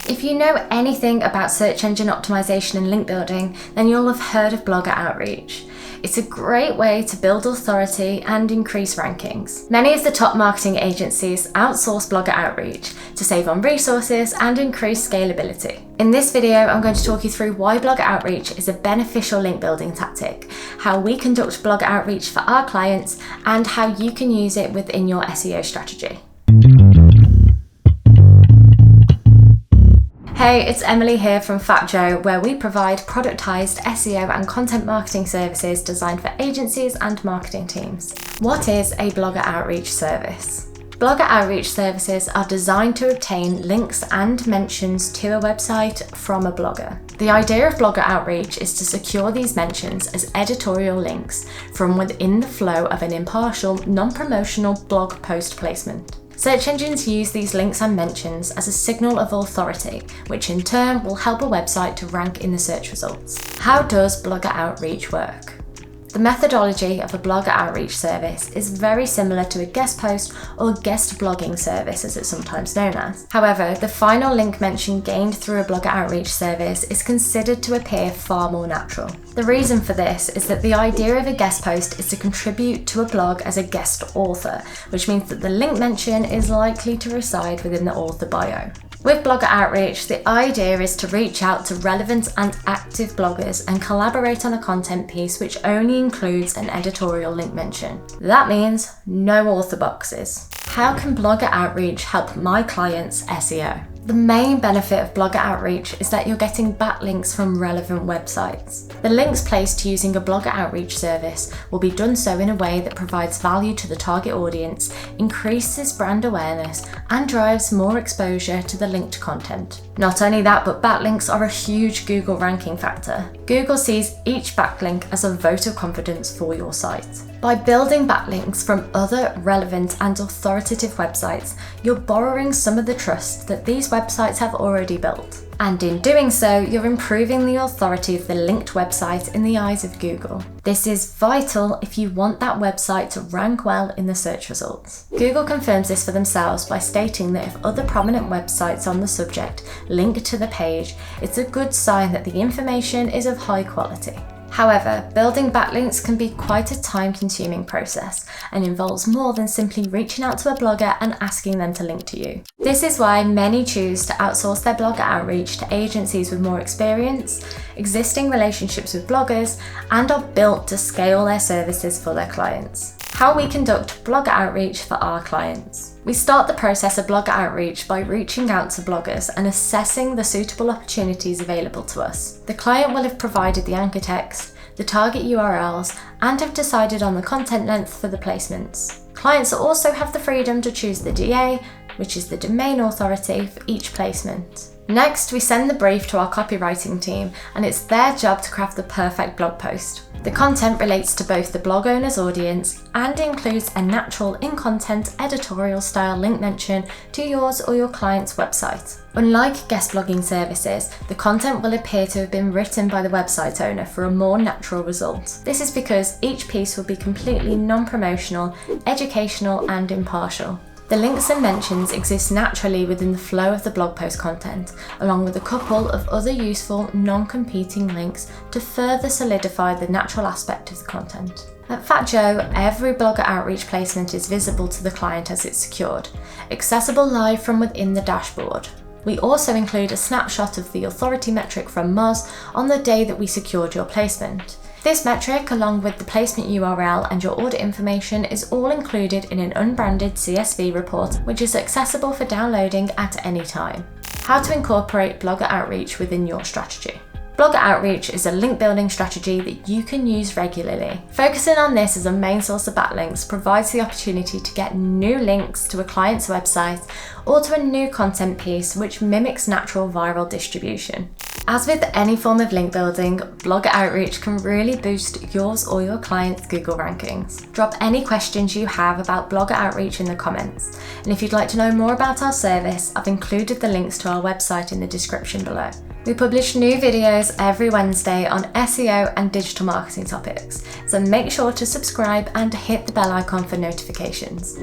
If you know anything about search engine optimization and link building, then you'll have heard of blogger outreach. It's a great way to build authority and increase rankings. Many of the top marketing agencies outsource blogger outreach to save on resources and increase scalability. In this video, I'm going to talk you through why blogger outreach is a beneficial link building tactic, how we conduct blogger outreach for our clients, and how you can use it within your SEO strategy. Hey, it's Emily here from Fat Joe, where we provide productized SEO and content marketing services designed for agencies and marketing teams. What is a blogger outreach service? Blogger outreach services are designed to obtain links and mentions to a website from a blogger. The idea of blogger outreach is to secure these mentions as editorial links from within the flow of an impartial, non-promotional blog post placement. Search engines use these links and mentions as a signal of authority, which in turn will help a website to rank in the search results. How does blogger outreach work? The methodology of a blogger outreach service is very similar to a guest post or guest blogging service, as it's sometimes known as. However, the final link mention gained through a blogger outreach service is considered to appear far more natural. The reason for this is that the idea of a guest post is to contribute to a blog as a guest author, which means that the link mention is likely to reside within the author bio. With blogger outreach, the idea is to reach out to relevant and active bloggers and collaborate on a content piece which only includes an editorial link mention. That means no author boxes. How can blogger outreach help my clients' SEO? The main benefit of blogger outreach is that you're getting backlinks from relevant websites. The links placed using a blogger outreach service will be done so in a way that provides value to the target audience, increases brand awareness, and drives more exposure to the linked content. Not only that, but backlinks are a huge Google ranking factor. Google sees each backlink as a vote of confidence for your site. By building backlinks from other relevant and authoritative websites, you're borrowing some of the trust that these websites have already built. And in doing so, you're improving the authority of the linked website in the eyes of Google. This is vital if you want that website to rank well in the search results. Google confirms this for themselves by stating that if other prominent websites on the subject link to the page, it's a good sign that the information is of high quality. However, building backlinks can be quite a time-consuming process and involves more than simply reaching out to a blogger and asking them to link to you. This is why many choose to outsource their blogger outreach to agencies with more experience, existing relationships with bloggers, and are built to scale their services for their clients. How we conduct blogger outreach for our clients. We start the process of blogger outreach by reaching out to bloggers and assessing the suitable opportunities available to us. The client will have provided the anchor text, the target URLs, and have decided on the content length for the placements. Clients also have the freedom to choose the DA, which is the domain authority for each placement. Next, we send the brief to our copywriting team, and it's their job to craft the perfect blog post. The content relates to both the blog owner's audience and includes a natural in-content editorial style link mention to yours or your client's website. Unlike guest blogging services, the content will appear to have been written by the website owner for a more natural result. This is because each piece will be completely non-promotional, educational, and impartial. The links and mentions exist naturally within the flow of the blog post content, along with a couple of other useful, non-competing links to further solidify the natural aspect of the content. At Fat Joe, every blogger outreach placement is visible to the client as it's secured, accessible live from within the dashboard. We also include a snapshot of the authority metric from Moz on the day that we secured your placement. This metric, along with the placement URL and your order information, is all included in an unbranded CSV report, which is accessible for downloading at any time. How to incorporate blogger outreach within your strategy. Blogger outreach is a link building strategy that you can use regularly. Focusing on this as a main source of backlinks provides the opportunity to get new links to a client's website or to a new content piece which mimics natural viral distribution. As with any form of link building, blogger outreach can really boost yours or your client's Google rankings. Drop any questions you have about blogger outreach in the comments. And if you'd like to know more about our service, I've included the links to our website in the description below. We publish new videos every Wednesday on SEO and digital marketing topics, so make sure to subscribe and hit the bell icon for notifications.